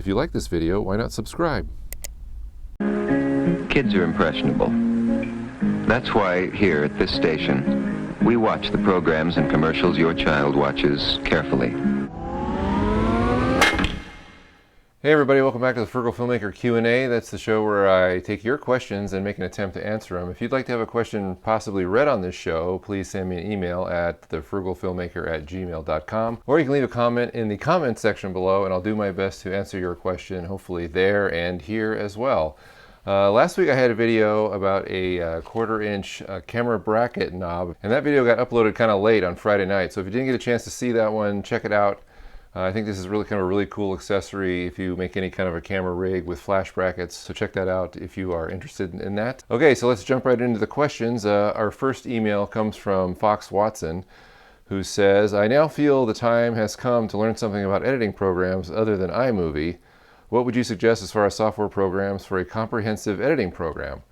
If you like this video, why not subscribe? Kids are impressionable. That's why here at this station, we watch the programs and commercials your child watches carefully. Hey everybody, welcome back to the Frugal Filmmaker Q&A. That's the show where I take your questions and make an attempt to answer them. If you'd like to have a question possibly read on this show, please send me an email at thefrugalfilmmaker@gmail.com, or you can leave a comment in the comments section below and I'll do my best to answer your question, hopefully there and here as well. Last week I had a video about a quarter-inch camera bracket knob, and that video got uploaded kind of late on Friday night, so if you didn't get a chance to see that one, check it out. I think this is really kind of a really cool accessory if you make any kind of a camera rig with flash brackets, so check that out if you are interested in that. Okay, so let's jump right into the questions. Our first email comes from Fox Watson, who says, I now feel the time has come to learn something about editing programs other than iMovie. What would you suggest as far as software programs for a comprehensive editing program?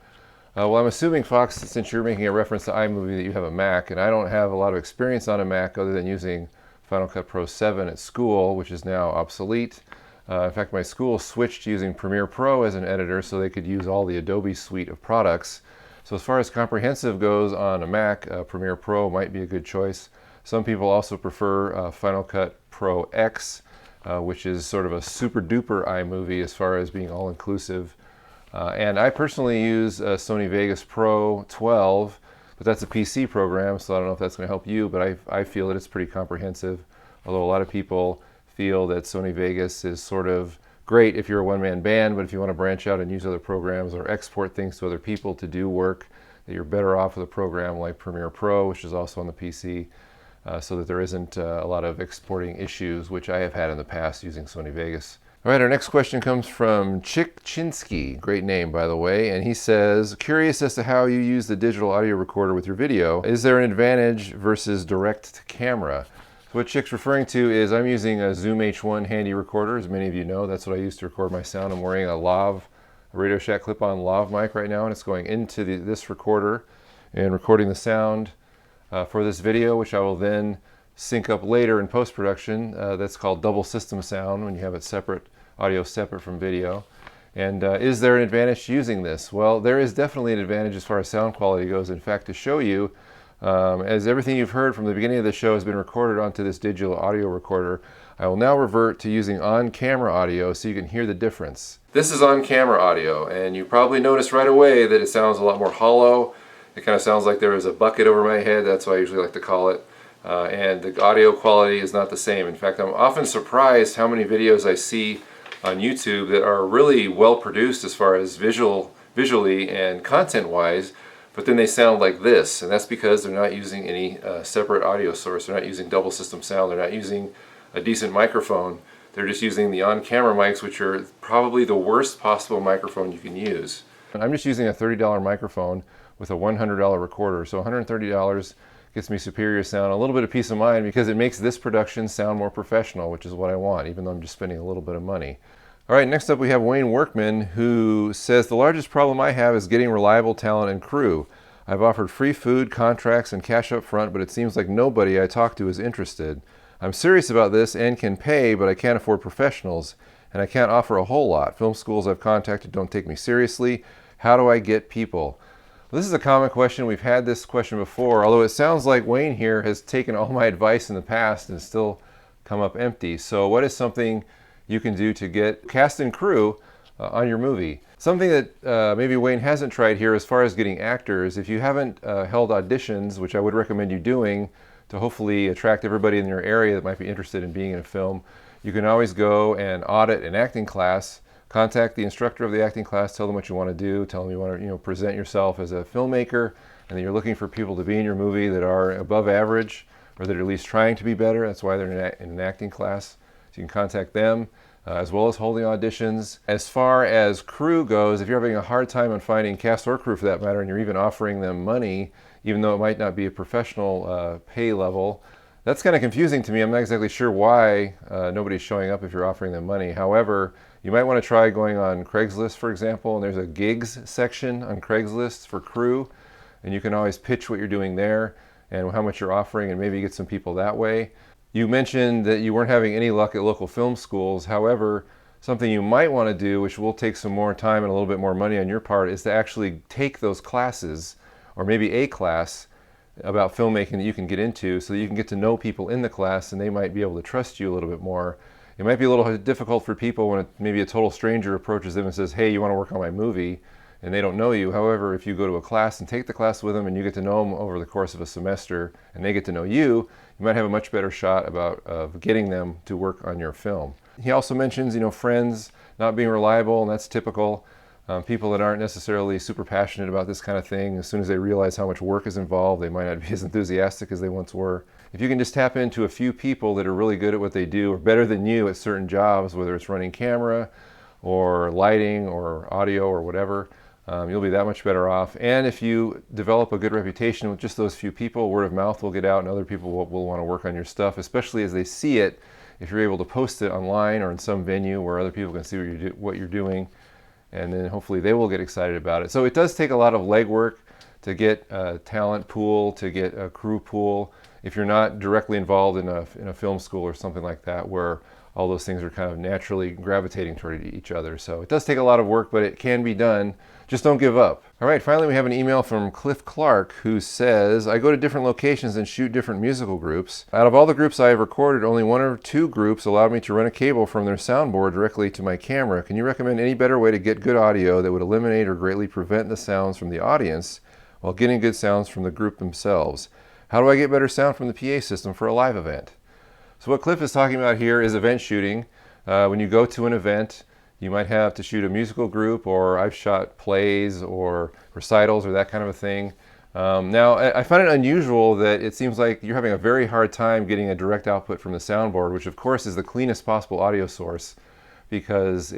Well, I'm assuming, Fox, since you're making a reference to iMovie, that you have a Mac, and I don't have a lot of experience on a Mac other than using Final Cut Pro 7 at school, which is now obsolete. In fact, my school switched to using Premiere Pro as an editor so they could use all the Adobe suite of products. So as far as comprehensive goes on a Mac, Premiere Pro might be a good choice. Some people also prefer Final Cut Pro X, which is sort of a super duper iMovie as far as being all inclusive. And I personally use Sony Vegas Pro 12, but that's a PC program, so I don't know if that's going to help you, but I feel that it's pretty comprehensive. Although a lot of people feel that Sony Vegas is sort of great if you're a one-man band, but if you want to branch out and use other programs or export things to other people to do work, that you're better off with a program like Premiere Pro, which is also on the PC, so that there isn't a lot of exporting issues, which I have had in the past using Sony Vegas. All right, our next question comes from Chick Chinsky, great name by the way, and he says, curious as to how you use the digital audio recorder with your video. Is there an advantage versus direct to camera? So what Chick's referring to is I'm using a Zoom H1 handy recorder, as many of you know. That's what I use to record my sound. I'm wearing a Radio Shack clip-on lav mic right now, and it's going into this recorder and recording the sound for this video, which I will then sync up later in post-production. That's called double system sound, when you have it separate, audio separate from video. And is there an advantage to using this? Well, there is definitely an advantage as far as sound quality goes. In fact, to show you, as everything you've heard from the beginning of the show has been recorded onto this digital audio recorder, I will now revert to using on-camera audio so you can hear the difference. This is on-camera audio, and you probably noticed right away that it sounds a lot more hollow. It kind of sounds like there is a bucket over my head. That's what I usually like to call it. And the audio quality is not the same. In fact, I'm often surprised how many videos I see on YouTube that are really well produced as far as visually and content-wise, but then they sound like this, and that's because they're not using any separate audio source. They're not using double system sound. They're not using a decent microphone. They're just using the on-camera mics, which are probably the worst possible microphone you can use. And I'm just using a $30 microphone with a $100 recorder, so $130 gets me superior sound, a little bit of peace of mind, because it makes this production sound more professional, which is what I want, even though I'm just spending a little bit of money. All right, next up we have Wayne Workman, who says, the largest problem I have is getting reliable talent and crew. I've offered free food, contracts, and cash up front, but it seems like nobody I talk to is interested. I'm serious about this and can pay, but I can't afford professionals, and I can't offer a whole lot. Film schools I've contacted don't take me seriously. How do I get people? This is a common question. We've had this question before, although it sounds like Wayne here has taken all my advice in the past and still come up empty. So what is something you can do to get cast and crew on your movie? Something that maybe Wayne hasn't tried here as far as getting actors, if you haven't held auditions, which I would recommend you doing to hopefully attract everybody in your area that might be interested in being in a film, you can always go and audit an acting class. Contact the instructor of the acting class, tell them what you want to do, tell them you want to present yourself as a filmmaker, and that you're looking for people to be in your movie that are above average, or that are at least trying to be better. That's why they're in an acting class. So you can contact them, as well as holding auditions. As far as crew goes, if you're having a hard time on finding cast or crew for that matter, and you're even offering them money, even though it might not be a professional pay level, that's kind of confusing to me. I'm not exactly sure why nobody's showing up if you're offering them money. However, you might want to try going on Craigslist, for example, and there's a gigs section on Craigslist for crew, and you can always pitch what you're doing there and how much you're offering and maybe get some people that way. You mentioned that you weren't having any luck at local film schools. However, something you might want to do, which will take some more time and a little bit more money on your part, is to actually take those classes, or maybe a class about filmmaking that you can get into, so that you can get to know people in the class and they might be able to trust you a little bit more. It might be a little difficult for people when maybe a total stranger approaches them and says, hey, you want to work on my movie? And they don't know you. However, if you go to a class and take the class with them and you get to know them over the course of a semester and they get to know you, you might have a much better shot of getting them to work on your film. He also mentions, friends not being reliable, and that's typical. People that aren't necessarily super passionate about this kind of thing, as soon as they realize how much work is involved, they might not be as enthusiastic as they once were. If you can just tap into a few people that are really good at what they do, or better than you at certain jobs, whether it's running camera or lighting or audio or whatever, you'll be that much better off. And if you develop a good reputation with just those few people, word of mouth will get out and other people will want to work on your stuff, especially as they see it. If you're able to post it online or in some venue where other people can see what you're doing, and then hopefully they will get excited about it. So it does take a lot of legwork to get a talent pool, to get a crew pool, if you're not directly involved in a film school or something like that, where all those things are kind of naturally gravitating toward each other. So it does take a lot of work, but it can be done. Just don't give up. All right, finally we have an email from Cliff Clark, who says, I go to different locations and shoot different musical groups. Out of all the groups I have recorded, only 1 or 2 groups allowed me to run a cable from their soundboard directly to my camera. Can you recommend any better way to get good audio that would eliminate or greatly prevent the sounds from the audience while getting good sounds from the group themselves? How do I get better sound from the PA system for a live event? So what Cliff is talking about here is event shooting. When you go to an event, you might have to shoot a musical group, or I've shot plays or recitals or that kind of a thing. Now, I find it unusual that it seems like you're having a very hard time getting a direct output from the soundboard, which of course is the cleanest possible audio source, because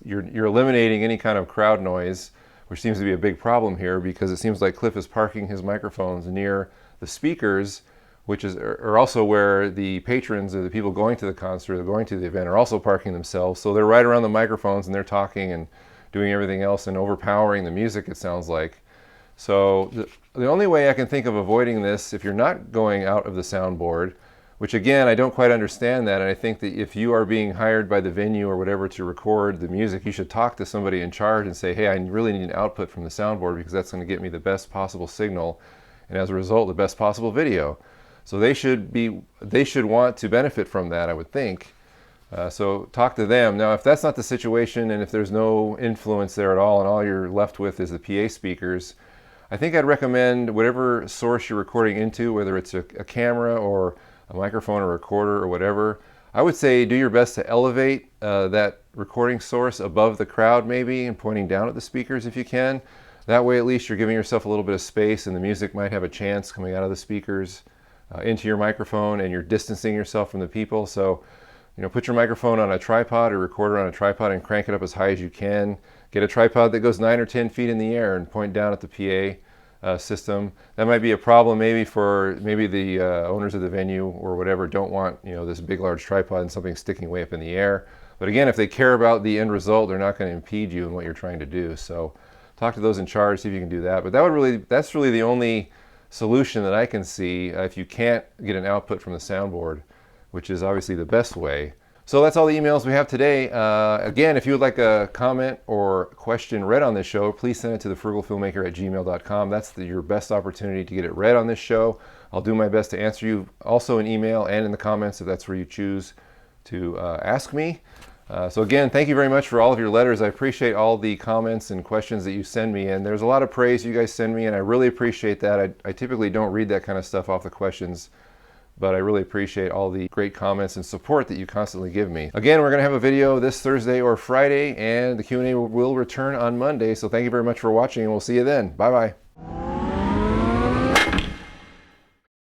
you're eliminating any kind of crowd noise, which seems to be a big problem here, because it seems like Cliff is parking his microphones near the speakers, which are also where the patrons or the people going to the concert or going to the event are also parking themselves. So they're right around the microphones and they're talking and doing everything else and overpowering the music, it sounds like. So the only way I can think of avoiding this, if you're not going out of the soundboard, which again, I don't quite understand that, and I think that if you are being hired by the venue or whatever to record the music, you should talk to somebody in charge and say, hey, I really need an output from the soundboard because that's going to get me the best possible signal, and as a result, the best possible video. So they should want to benefit from that, I would think. So talk to them. Now, if that's not the situation, and if there's no influence there at all, and all you're left with is the PA speakers, I think I'd recommend whatever source you're recording into, whether it's a camera or a microphone or recorder or whatever, I would say do your best to elevate that recording source above the crowd maybe, and pointing down at the speakers if you can. That way at least you're giving yourself a little bit of space, and the music might have a chance coming out of the speakers into your microphone, and you're distancing yourself from the people. So, put your microphone on a tripod or recorder on a tripod and crank it up as high as you can. Get a tripod that goes 9 or 10 feet in the air and point down at the PA system. That might be a problem maybe for the owners of the venue or whatever don't want this big large tripod and something sticking way up in the air. But again, if they care about the end result, they're not going to impede you in what you're trying to do. So talk to those in charge, see if you can do that. But that's really the only solution that I can see if you can't get an output from the soundboard, which is obviously the best way. So that's all the emails we have today. Again, if you would like a comment or question read on this show, please send it to thefrugalfilmmaker@gmail.com. That's your best opportunity to get it read on this show. I'll do my best to answer you also in email and in the comments if that's where you choose to ask me. So again, thank you very much for all of your letters. I appreciate all the comments and questions that you send me, and there's a lot of praise you guys send me, and I really appreciate that. I typically don't read that kind of stuff off the questions, but I really appreciate all the great comments and support that you constantly give me. Again, we're going to have a video this Thursday or Friday, and the Q&A will return on Monday, so thank you very much for watching, and we'll see you then. Bye-bye.